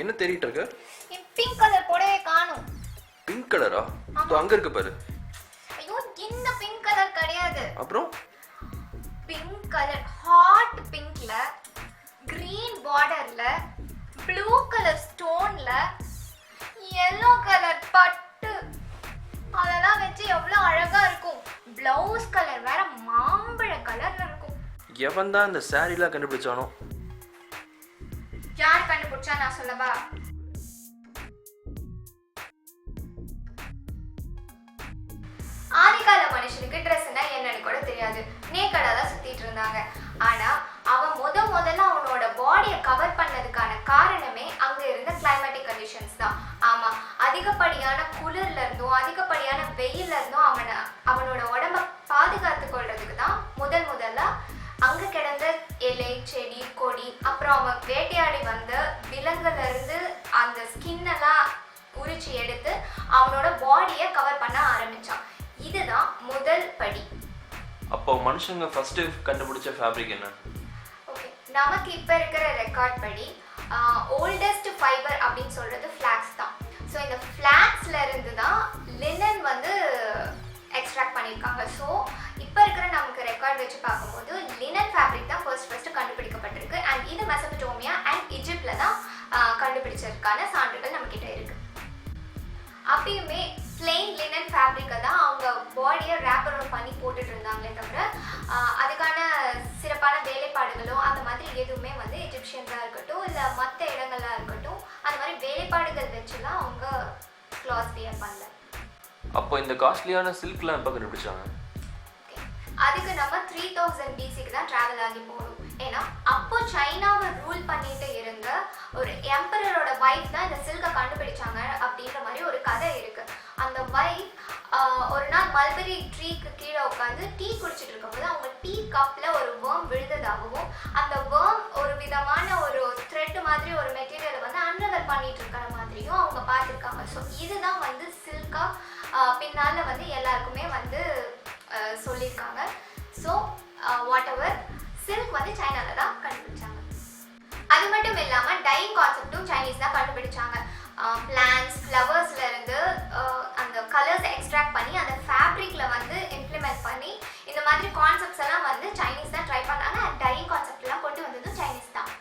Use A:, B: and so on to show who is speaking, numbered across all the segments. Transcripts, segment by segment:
A: என்ன தேடிட்டு இருக்க?
B: பிங்க் கலர் புடவை காணோம்.
A: பிங்க் கலரா? அது அங்க இருக்கு பாரு.
B: ஐயோ, இந்த பிங்க் கலர் கிடையாது.
A: அப்புறம்
B: பிங்க் கலர், ஹாட் பிங்க்ல, கிரீன் பார்டர்ல, ப்ளூ கலர் ஸ்டோன்ல, yellow கலர் பட்டு, அதெல்லாம் வச்சு எவ்வளவு அழகா இருக்கும். ப்ளவுஸ் கலர் வேற மாம்பழ கலர்ல இருக்கும்.
A: எவன் தான் இந்த சாரீலாம் கண்டுபிடிச்சானோ?
B: யார் கண்டுபிடிச்சா நான் சொல்லவா? ஆதிகால மனுஷனுக்கு ட்ரெஸ்னா என்னன்னு கூட தெரியாது. நேக்கடா தான் சுத்திட்டு இருந்தாங்க. ஆனா அவன் முதல்ல அவனோட பாடியை கவர் பண்ணதுக்கான காரணமே அங்க இருந்த கிளைமேட்டிக் கண்டிஷன்ஸ் தான். ஆமா, அதிகப்படியான குளிர்ல இருந்தும் அதிகப்படியான வெயில்ல இருந்தும் அவனோட உடம்ப பாதுகாத்து கொள்றதுக்கு தான் முதல்ல அங்க கிடந்த இலை, செடி, கொடி, அப்புறம் அவன் வேட்டையாடி வந்த விலங்குல இருந்து அந்த ஸ்கின் எல்லாம் உரிச்சு எடுத்து அவனோட பாடியை கவர் பண்ண ஆரம்பிச்சான். இதுதான் முதல் படி.
A: அப்போ மனுஷங்க ஃபர்ஸ்ட் கண்டுபிடிச்ச ஃபேப்ரிக் என்ன?
B: ஓகே, நமக்கு இப்ப இருக்கிற ரெக்கார்ட் படி ஓல்டஸ்ட் ஃபைபர் அப்படின்னு சொல்றது ஃபிளாக்ஸ் தான். ஸோ இந்த ஃபிளாக்ஸ்ல இருந்து தான் லினன் வந்து எக்ஸ்ட்ராக்ட் பண்ணியிருக்காங்க. ஸோ இப்போ இருக்கிற நமக்கு ரெக்கார்ட் வச்சு பார்க்கும்போது லினன் ஃபேப்ரிக் தான் ஃபர்ஸ்ட் கண்டுபிடிக்கப்பட்டிருக்கு. அண்ட் இது மெசபடோமியா அண்ட் ஈஜிப்ட்ல தான் கண்டுபிடிச்சதுக்கான சான்றுகள் நம்ம கிட்ட இருக்கு. அப்பயுமே பிளெயின் லினன் ஃபேப்ரிக்கை தான் அவங்க பாடியை ரேப்பர் பண்ணி போட்டுட்டு இருந்தாங்களே தவிர அதுக்கான சிறப்பான வேலைப்பாடுகளோ அந்த மாதிரி எதுவுமே வந்து எஜிப்சியன்ஸாக இருக்கட்டும் இல்லை மற்ற இடங்களாக இருக்கட்டும் அந்த மாதிரி வேலைப்பாடுகள் வச்சுலாம் அவங்க கிளாஸ் வியர் பண்ணல.
A: அப்போ இந்த காஸ்ட்லியான சில்க்லாம் எப்போ கண்டுபிடிச்சாங்க?
B: அதுக்கு நம்ம 3000 BCக்கு தான் டிராவல் ஆகி போகணும். ஏன்னா அப்போ சைனாவை ரூல் பண்ணிட்டு இருந்த ஒரு எம்பரரோட வைஃப் தான் இந்த சில்கை கண்டுபிடிச்சாங்க அப்படின்ற மாதிரி ஒரு கதை இருக்கு. அந்த வைஃப் ஒரு நாள் மல்பெரி ட்ரீக்கு கீழே உட்காந்து டீ குடிச்சிட்டு இருக்கும்போது அவங்க டீ கப்ல ஒரு வேர்ம் விழுந்ததாகவும் அந்த வேர்ம் ஒரு விதமான ஒரு த்ரெட் மாதிரி ஒரு மெட்டீரியலை வந்து அன்ரவர் பண்ணிட்டு இருக்கிற மாதிரியும் அவங்க பார்த்துருக்காங்க. ஸோ இதுதான் வந்து சில்கா பின்னால வந்து எல்லாருக்குமே வந்து சொல்லியிருக்காங்க. ஸோ வாட் எவர் சில்க் வந்து சைனால தான் கண்டுபிடிச்சாங்க. அது மட்டும் இல்லாமல் டையிங் கான்செப்டும் சைனீஸ் தான் கண்டுபிடிச்சாங்க. பிளான்ஸ், ஃப்ளவர்ஸ்ல இருந்து அந்த கலர்ஸ் எக்ஸ்ட்ராக்ட் பண்ணி அந்த ஃபேப்ரிக்ல வந்து இம்ப்ளிமெண்ட் பண்ணி இந்த மாதிரி கான்செப்ட்ஸ் எல்லாம் வந்து சைனீஸ் தான் ட்ரை பண்ணாங்க. டையிங் கான்செப்ட் எல்லாம் கொண்டு வந்ததும் சைனீஸ் தான்.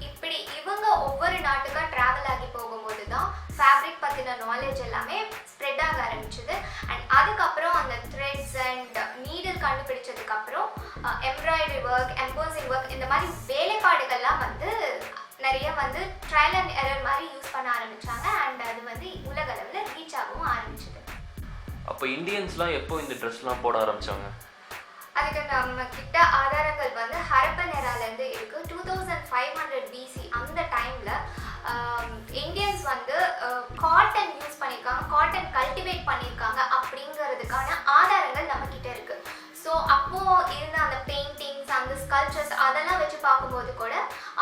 B: இப்படி இவங்க ஒவ்வொரு நாட்டுக்காக ட்ராவல் ஆகி போகும்போது தான் ஃபேப்ரிக் பற்றின நாலேஜ் எல்லாமே ஸ்ப்ரெட் ஆக ஆரம்பிச்சுது. அண்ட் அதுக்கப்புறம் அந்த த்ரெட்ஸ் அண்ட் நீடில் கண்டுபிடிச்சதுக்கப்புறம் எம்ப்ராய்டரி ஒர்க், எம்போசிங் ஒர்க் இந்த மாதிரி வேலைப்பாடுகள்லாம் வந்து நிறைய வந்து ட்ரையல் அண்ட் எரர் மாதிரி யூஸ் பண்ண ஆரம்பிச்சாங்க. அண்ட் அது வந்து உலக அளவில் ரீச் ஆகவும் ஆரம்பிச்சுது.
A: அப்போ இந்தியன்ஸ்லாம் எப்போ இந்த ட்ரெஸ்லாம் போட ஆரம்பிச்சாங்க?
B: அதுக்கு நம்ம கிட்ட ஆதாரங்கள் வந்து ஹரப்பன் எராலேருந்து இருக்கு. 2500 BC அந்த டைம்ல இந்தியன்ஸ் வந்து காட்டன் யூஸ் பண்ணியிருக்காங்க, காட்டன் கல்டிவேட் பண்ணியிருக்காங்க அப்படிங்கிறதுக்கான ஆதாரங்கள் நம்ம கிட்ட இருக்கு. ஸோ அப்போ இருந்த அந்த பெயிண்டிங்ஸ், அந்த ஸ்கல்ப்சர்ஸ் அதெல்லாம் வச்சு பார்க்கும்போது கூட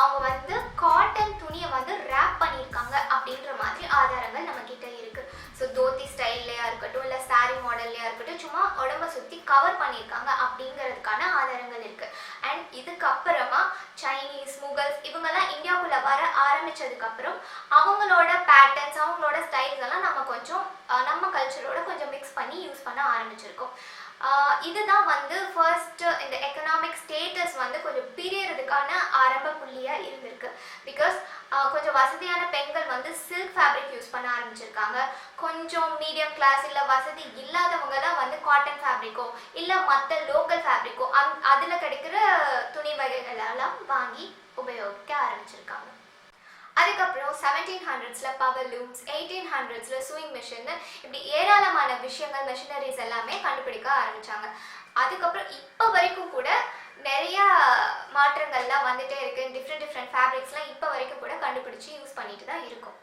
B: அவங்க வந்து காட்டன் துணியை வந்து ரேப் பண்ணியிருக்காங்க அப்படின்ற மாதிரி ஆதாரங்கள் நம்ம கிட்ட இருக்கு. ஸோ தோத்தி ஸ்டைல்லையா இருக்கட்டும் இல்லை சாரி மாடல்லையா இருக்கட்டும் சும்மா உடம்ப சுற்றி கவர் பண்ணியிருக்காங்க அப்படிங்கிறதுக்கான ஆதாரங்கள் இருக்கு. அண்ட் இதுக்கப்புறமா சைனீஸ், முகல்ஸ் இவங்கெல்லாம் இந்தியாவுக்குள்ள வர ஆரம்பிச்சதுக்கப்புறம் அவங்களோட பேட்டர்ன்ஸ், அவங்களோட ஸ்டைல்ஸ் எல்லாம் நம்ம கொஞ்சம் நம்ம கல்ச்சரோட கொஞ்சம் மிக்ஸ் பண்ணி யூஸ் பண்ண ஆரம்பிச்சிருக்கோம். இதுதான் வந்து ஃபர்ஸ்ட் இந்த எக்கனாமிக் ஸ்டேட்டஸ் வந்து கொஞ்சம் பிரியறதுக்கான ஆரம்ப புள்ளியாக இருந்திருக்கு. பிகாஸ் கொஞ்சம் வசதியான பெண்கள் வந்து சில்க் ஃபேப்ரிக் யூஸ் பண்ண ஆரம்பிச்சிருக்காங்க. கொஞ்சம் மீடியம் கிளாஸ் இல்லை வசதி இல்லாதவங்க தான் வந்து காட்டன் ஃபேப்ரிக்கோ இல்லை மற்ற லோக்கல் ஃபேப்ரிக்கோ அதில் கிடைக்கிற துணி வகைகளெல்லாம் வாங்கி உபயோகிக்க ஆரம்பிச்சிருக்காங்க. அதுக்கப்புறம் 1700s power looms, 1800s chewing machine, இப்படி ஏராளமான விஷயங்கள் மெஷினரிஸ் எல்லாமே கண்டுபிடிக்க ஆரம்பிச்சாங்க. அதுக்கப்புறம் இப்போ வரைக்கும் கூட நிறைய மாற்றங்கள்லாம் வந்துட்டே இருக்கு. டிஃப்ரெண்ட் ஃபேப்ரிக்ஸ்லாம் இப்போ வரைக்கும் கூட கண்டுபிடிச்சி யூஸ் பண்ணிட்டு தான் இருக்கும்.